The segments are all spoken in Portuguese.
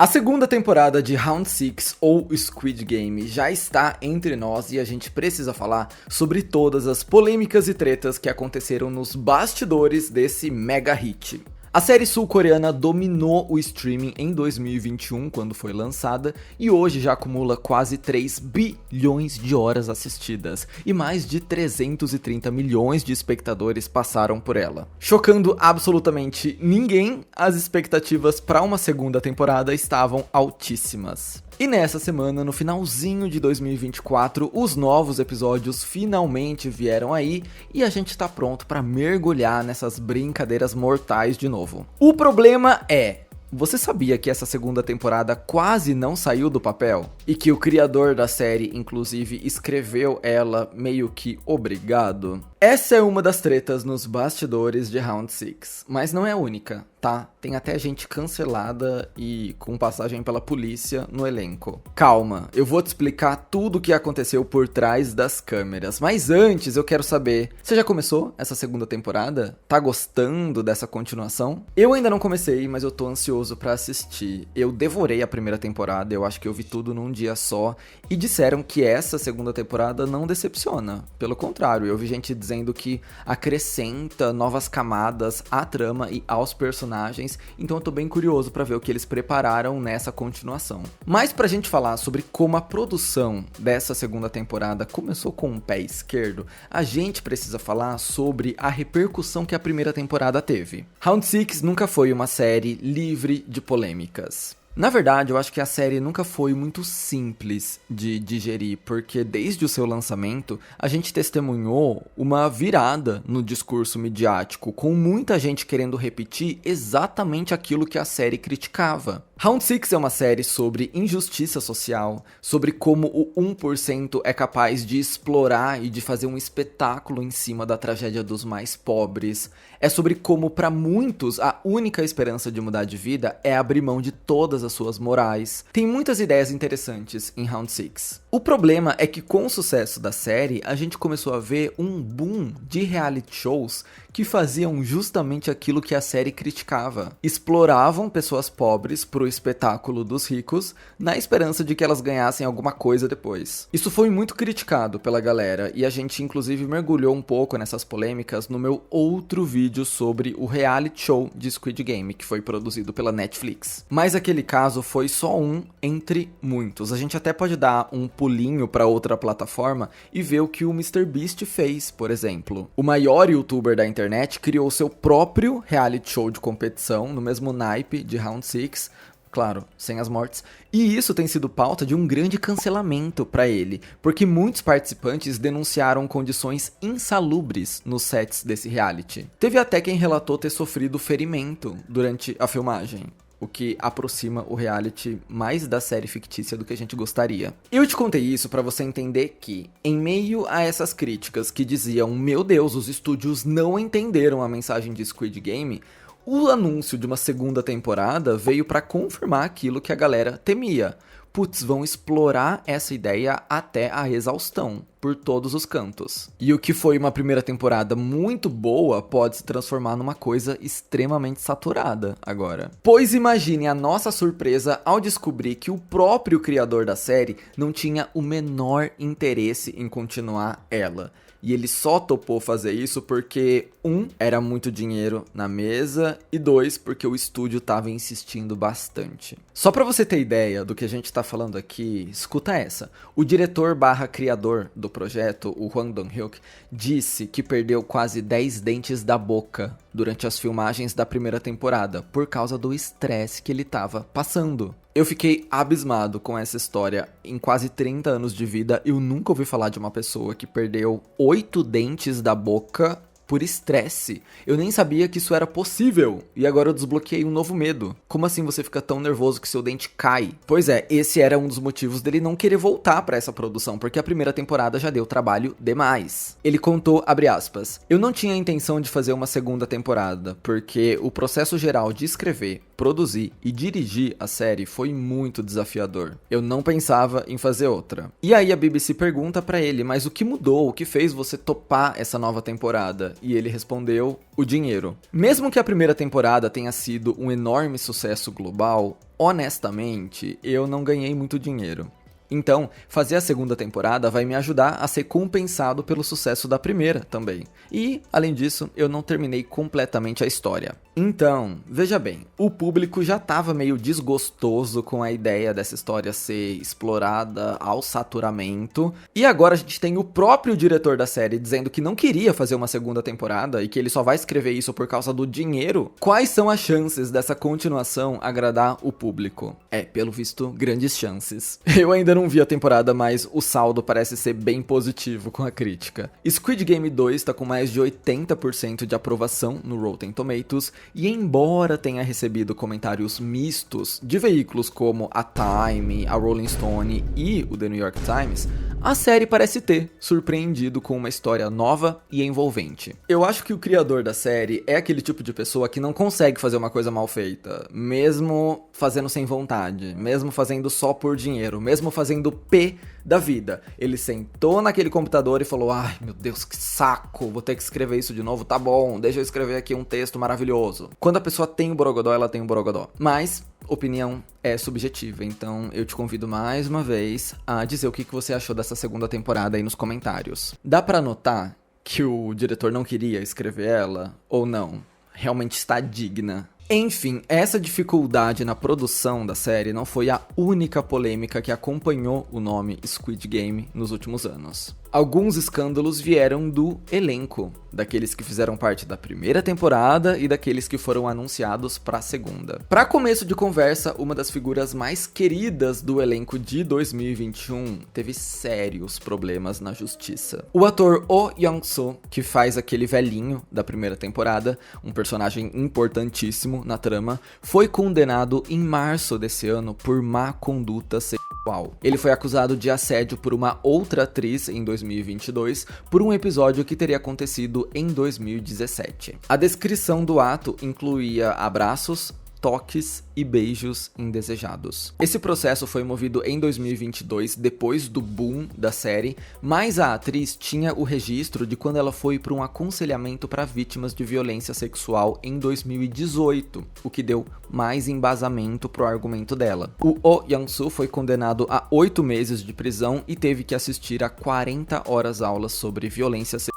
A segunda temporada de Round 6 ou Squid Game já está entre nós e a gente precisa falar sobre todas as polêmicas e tretas que aconteceram nos bastidores desse mega hit. A série sul-coreana dominou o streaming em 2021, quando foi lançada, e hoje já acumula quase 3 bilhões de horas assistidas, e mais de 330 milhões de espectadores passaram por ela. Chocando absolutamente ninguém, as expectativas para uma segunda temporada estavam altíssimas. E nessa semana, no finalzinho de 2024, os novos episódios finalmente vieram aí e a gente tá pronto pra mergulhar nessas brincadeiras mortais de novo. O problema é, você sabia que essa segunda temporada quase não saiu do papel? E que o criador da série, inclusive, escreveu ela meio que obrigado? Essa é uma das tretas nos bastidores de Round 6, mas não é a única, tá? Tem até gente cancelada e com passagem pela polícia no elenco. Calma, eu vou te explicar tudo o que aconteceu por trás das câmeras, mas antes eu quero saber, você já começou essa segunda temporada? Tá gostando dessa continuação? Eu ainda não comecei, mas eu tô ansioso pra assistir. Eu devorei a primeira temporada, eu acho que eu vi tudo num dia só, e disseram que essa segunda temporada não decepciona. Pelo contrário, eu vi gente dizendo que acrescenta novas camadas à trama e aos personagens, então eu tô bem curioso pra ver o que eles prepararam nessa continuação. Mas pra gente falar sobre como a produção dessa segunda temporada começou com o pé esquerdo, a gente precisa falar sobre a repercussão que a primeira temporada teve. Round 6 nunca foi uma série livre de polêmicas. Na verdade, eu acho que a série nunca foi muito simples de digerir, porque desde o seu lançamento, a gente testemunhou uma virada no discurso midiático, com muita gente querendo repetir exatamente aquilo que a série criticava. Round 6 é uma série sobre injustiça social, sobre como o 1% é capaz de explorar e de fazer um espetáculo em cima da tragédia dos mais pobres. É sobre como, para muitos, a única esperança de mudar de vida é abrir mão de todas as suas morais. Tem muitas ideias interessantes em Round 6. O problema é que com o sucesso da série, a gente começou a ver um boom de reality shows que faziam justamente aquilo que a série criticava. Exploravam pessoas pobres pro espetáculo dos ricos, na esperança de que elas ganhassem alguma coisa depois. Isso foi muito criticado pela galera, e a gente inclusive mergulhou um pouco nessas polêmicas no meu outro vídeo sobre o reality show de Squid Game, que foi produzido pela Netflix. Mas aquele caso foi só um entre muitos. A gente até pode dar um pulinho para outra plataforma e ver o que o MrBeast fez, por exemplo. O maior youtuber da internet criou seu próprio reality show de competição, no mesmo naipe de Round 6, claro, sem as mortes, e isso tem sido pauta de um grande cancelamento para ele, porque muitos participantes denunciaram condições insalubres nos sets desse reality. Teve até quem relatou ter sofrido ferimento durante a filmagem, o que aproxima o reality mais da série fictícia do que a gente gostaria. Eu te contei isso pra você entender que, em meio a essas críticas que diziam, meu Deus, os estúdios não entenderam a mensagem de Squid Game, o anúncio de uma segunda temporada veio pra confirmar aquilo que a galera temia. Putz, vão explorar essa ideia até a exaustão, por todos os cantos. E o que foi uma primeira temporada muito boa pode se transformar numa coisa extremamente saturada agora. Pois imagine a nossa surpresa ao descobrir que o próprio criador da série não tinha o menor interesse em continuar ela. E ele só topou fazer isso porque, 1, era muito dinheiro na mesa, e 2, porque o estúdio tava insistindo bastante. Só pra você ter ideia do que a gente tá falando aqui, escuta essa. O diretor / criador do projeto, o Hwang Dong-hyuk, disse que perdeu quase 10 dentes da boca durante as filmagens da primeira temporada, por causa do estresse que ele tava passando. Eu fiquei abismado com essa história. Em quase 30 anos de vida, eu nunca ouvi falar de uma pessoa que perdeu 8 dentes da boca por estresse. Eu nem sabia que isso era possível. E agora eu desbloqueei um novo medo. Como assim você fica tão nervoso que seu dente cai? Pois é, esse era um dos motivos dele não querer voltar pra essa produção, porque a primeira temporada já deu trabalho demais. Ele contou, abre aspas, eu não tinha a intenção de fazer uma segunda temporada, porque o processo geral de escrever, produzir e dirigir a série foi muito desafiador. Eu não pensava em fazer outra. E aí a BBC pergunta pra ele, mas o que mudou? O que fez você topar essa nova temporada? E ele respondeu, o dinheiro. Mesmo que a primeira temporada tenha sido um enorme sucesso global, honestamente, eu não ganhei muito dinheiro. Então, fazer a segunda temporada vai me ajudar a ser compensado pelo sucesso da primeira também. E, além disso, eu não terminei completamente a história. Então, veja bem, o público já estava meio desgostoso com a ideia dessa história ser explorada ao saturamento. E agora a gente tem o próprio diretor da série dizendo que não queria fazer uma segunda temporada e que ele só vai escrever isso por causa do dinheiro. Quais são as chances dessa continuação agradar o público? Pelo visto, grandes chances. Eu ainda não vi a temporada, mas o saldo parece ser bem positivo com a crítica. Squid Game 2 está com mais de 80% de aprovação no Rotten Tomatoes, e embora tenha recebido comentários mistos de veículos como a Time, a Rolling Stone e o The New York Times, a série parece ter surpreendido com uma história nova e envolvente. Eu acho que o criador da série é aquele tipo de pessoa que não consegue fazer uma coisa mal feita, mesmo fazendo sem vontade, mesmo fazendo só por dinheiro, mesmo fazendo P da vida. Ele sentou naquele computador e falou, ai meu Deus, que saco, vou ter que escrever isso de novo, tá bom, deixa eu escrever aqui um texto maravilhoso. Quando a pessoa tem o borogodó, ela tem o borogodó. Mas opinião é subjetiva, então eu te convido mais uma vez a dizer o que você achou dessa segunda temporada aí nos comentários. Dá pra notar que o diretor não queria escrever ela ou não? Realmente está digna? Enfim, essa dificuldade na produção da série não foi a única polêmica que acompanhou o nome Squid Game nos últimos anos. Alguns escândalos vieram do elenco, daqueles que fizeram parte da primeira temporada e daqueles que foram anunciados para a segunda. Para começo de conversa, uma das figuras mais queridas do elenco de 2021 teve sérios problemas na justiça. O ator Oh Young-soo, que faz aquele velhinho da primeira temporada, um personagem importantíssimo na trama, foi condenado em março desse ano por má conduta sexual. Ele foi acusado de assédio por uma outra atriz em 2022 por um episódio que teria acontecido em 2017. A descrição do ato incluía abraços, toques e beijos indesejados. Esse processo foi movido em 2022, depois do boom da série, mas a atriz tinha o registro de quando ela foi para um aconselhamento para vítimas de violência sexual em 2018, o que deu mais embasamento pro argumento dela. O Oh Young-soo foi condenado a 8 meses de prisão e teve que assistir a 40 horas aulas sobre violência sexual.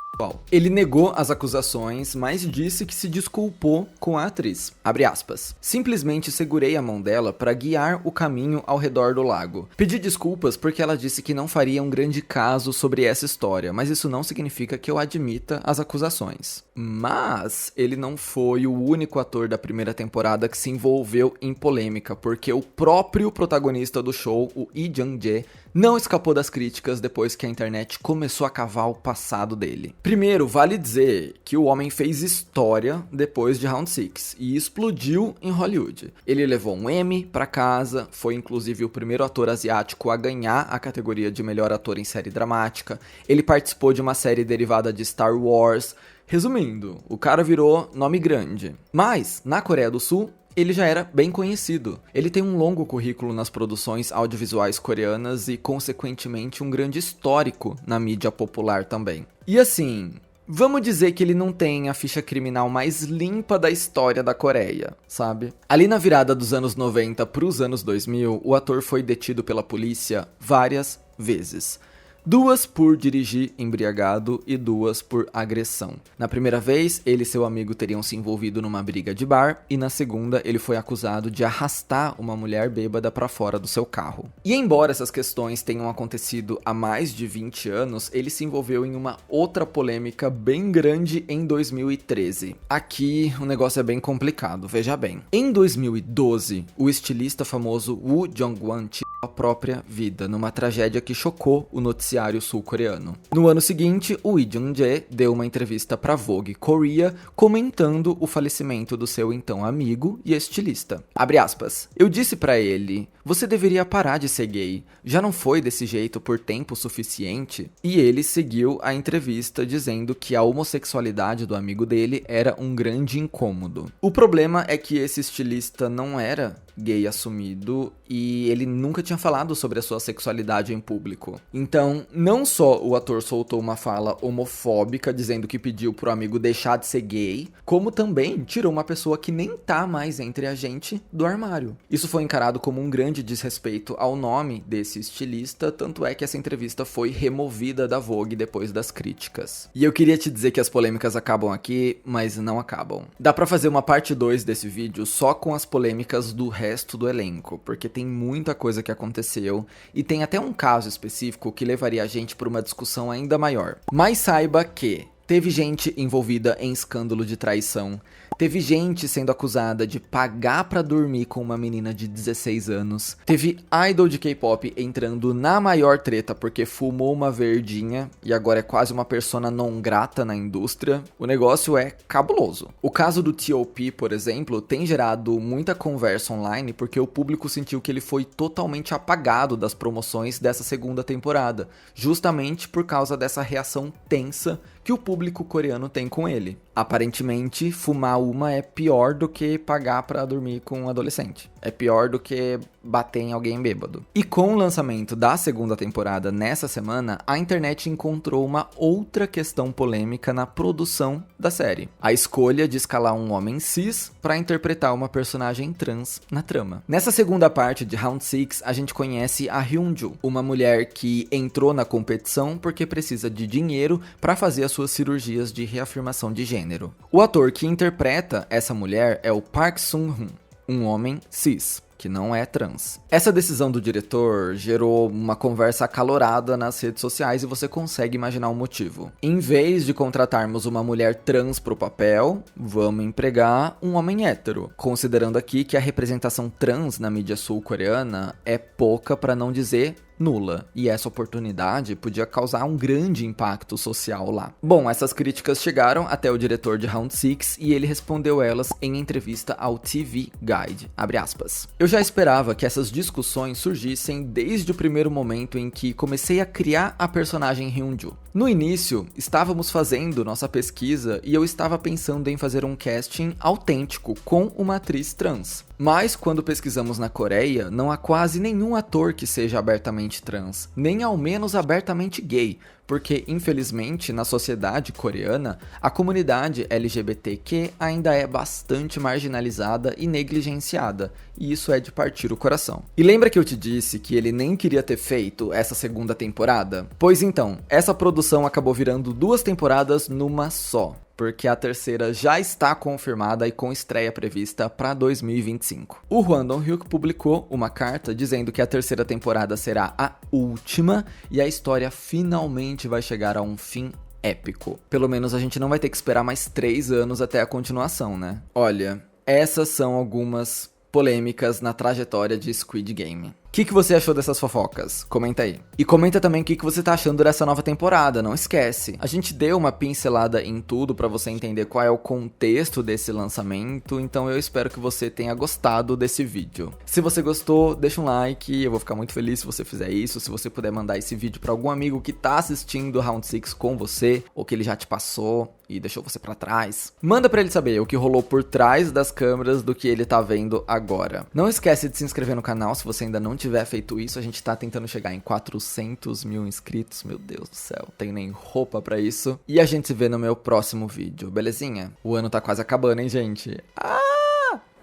Ele negou as acusações, mas disse que se desculpou com a atriz. Abre aspas. Simplesmente segurei a mão dela para guiar o caminho ao redor do lago. Pedi desculpas porque ela disse que não faria um grande caso sobre essa história, mas isso não significa que eu admita as acusações. Mas ele não foi o único ator da primeira temporada que se envolveu em polêmica, porque o próprio protagonista do show, o Lee Jung-jae, não escapou das críticas depois que a internet começou a cavar o passado dele. Primeiro, vale dizer que o homem fez história depois de Round 6 e explodiu em Hollywood. Ele levou um Emmy pra casa, foi inclusive o primeiro ator asiático a ganhar a categoria de melhor ator em série dramática. Ele participou de uma série derivada de Star Wars. Resumindo, o cara virou nome grande. Mas, na Coreia do Sul, ele já era bem conhecido. Ele tem um longo currículo nas produções audiovisuais coreanas e, consequentemente, um grande histórico na mídia popular também. E assim, vamos dizer que ele não tem a ficha criminal mais limpa da história da Coreia, sabe? Ali na virada dos anos 90 para os anos 2000, o ator foi detido pela polícia várias vezes. 2 por dirigir embriagado e 2 por agressão. Na primeira vez, ele e seu amigo teriam se envolvido numa briga de bar, e na segunda, ele foi acusado de arrastar uma mulher bêbada para fora do seu carro. E embora essas questões tenham acontecido há mais de 20 anos, ele se envolveu em uma outra polêmica bem grande em 2013. Aqui, o negócio é bem complicado, veja bem. Em 2012, o estilista famoso Woo Jong-wan a própria vida, numa tragédia que chocou o noticiário sul-coreano. No ano seguinte, o Lee Jung-jae deu uma entrevista para Vogue Korea comentando o falecimento do seu então amigo e estilista. Abre aspas. Eu disse para ele, você deveria parar de ser gay. Já não foi desse jeito por tempo suficiente? E ele seguiu a entrevista dizendo que a homossexualidade do amigo dele era um grande incômodo. O problema é que esse estilista não era gay assumido e ele nunca tinha falado sobre a sua sexualidade em público. Então, não só o ator soltou uma fala homofóbica dizendo que pediu pro amigo deixar de ser gay, como também tirou uma pessoa que nem tá mais entre a gente do armário. Isso foi encarado como um grande desrespeito ao nome desse estilista, tanto é que essa entrevista foi removida da Vogue depois das críticas. E eu queria te dizer que as polêmicas acabam aqui, mas não acabam. Dá pra fazer uma parte 2 desse vídeo só com as polêmicas do resto do elenco, porque tem muita coisa que aconteceu e tem até um caso específico que levaria a gente para uma discussão ainda maior. Mas saiba que teve gente envolvida em escândalo de traição, teve gente sendo acusada de pagar pra dormir com uma menina de 16 anos, teve idol de K-pop entrando na maior treta porque fumou uma verdinha e agora é quase uma persona non grata na indústria. O negócio é cabuloso. O caso do T.O.P., por exemplo, tem gerado muita conversa online porque o público sentiu que ele foi totalmente apagado das promoções dessa segunda temporada, justamente por causa dessa reação tensa que o público coreano tem com ele. Aparentemente, fumar uma é pior do que pagar pra dormir com um adolescente. É pior do que bater em alguém bêbado. E com o lançamento da segunda temporada nessa semana, a internet encontrou uma outra questão polêmica na produção da série. A escolha de escalar um homem cis para interpretar uma personagem trans na trama. Nessa segunda parte de Round 6, a gente conhece a Hyunju, uma mulher que entrou na competição porque precisa de dinheiro para fazer as suas cirurgias de reafirmação de gênero. O ator que interpreta essa mulher é o Park Sung-hoon, um homem cis, que não é trans. Essa decisão do diretor gerou uma conversa acalorada nas redes sociais e você consegue imaginar o motivo. Em vez de contratarmos uma mulher trans pro papel, vamos empregar um homem hétero, considerando aqui que a representação trans na mídia sul-coreana é pouca, para não dizer nula, e essa oportunidade podia causar um grande impacto social lá. Bom, essas críticas chegaram até o diretor de Round 6 e ele respondeu elas em entrevista ao TV Guide, abre aspas. Eu já esperava que essas discussões surgissem desde o primeiro momento em que comecei a criar a personagem Hyunju. No início, estávamos fazendo nossa pesquisa e eu estava pensando em fazer um casting autêntico com uma atriz trans. Mas quando pesquisamos na Coreia, não há quase nenhum ator que seja abertamente trans, nem ao menos abertamente gay, porque infelizmente na sociedade coreana, a comunidade LGBTQ ainda é bastante marginalizada e negligenciada, e isso é de partir o coração. E lembra que eu te disse que ele nem queria ter feito essa segunda temporada? Pois então, essa produção acabou virando 2 temporadas numa só, porque a terceira já está confirmada e com estreia prevista para 2025. O Hwang Dong-hyuk publicou uma carta dizendo que a terceira temporada será a última e a história finalmente vai chegar a um fim épico. Pelo menos a gente não vai ter que esperar mais 3 anos até a continuação, né? Olha, essas são algumas polêmicas na trajetória de Squid Game. O que você achou dessas fofocas? Comenta aí. E comenta também o que você tá achando dessa nova temporada, não esquece. A gente deu uma pincelada em tudo pra você entender qual é o contexto desse lançamento, então eu espero que você tenha gostado desse vídeo. Se você gostou, deixa um like, eu vou ficar muito feliz se você fizer isso, se você puder mandar esse vídeo pra algum amigo que tá assistindo Round 6 com você, ou que ele já te passou e deixou você pra trás. Manda pra ele saber o que rolou por trás das câmeras do que ele tá vendo agora. Não esquece de se inscrever no canal se você ainda não tiver feito isso. A gente tá tentando chegar em 400 mil inscritos, meu Deus do céu, tenho nem roupa pra isso. E a gente se vê no meu próximo vídeo, belezinha? O ano tá quase acabando, hein, gente?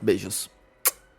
Beijos.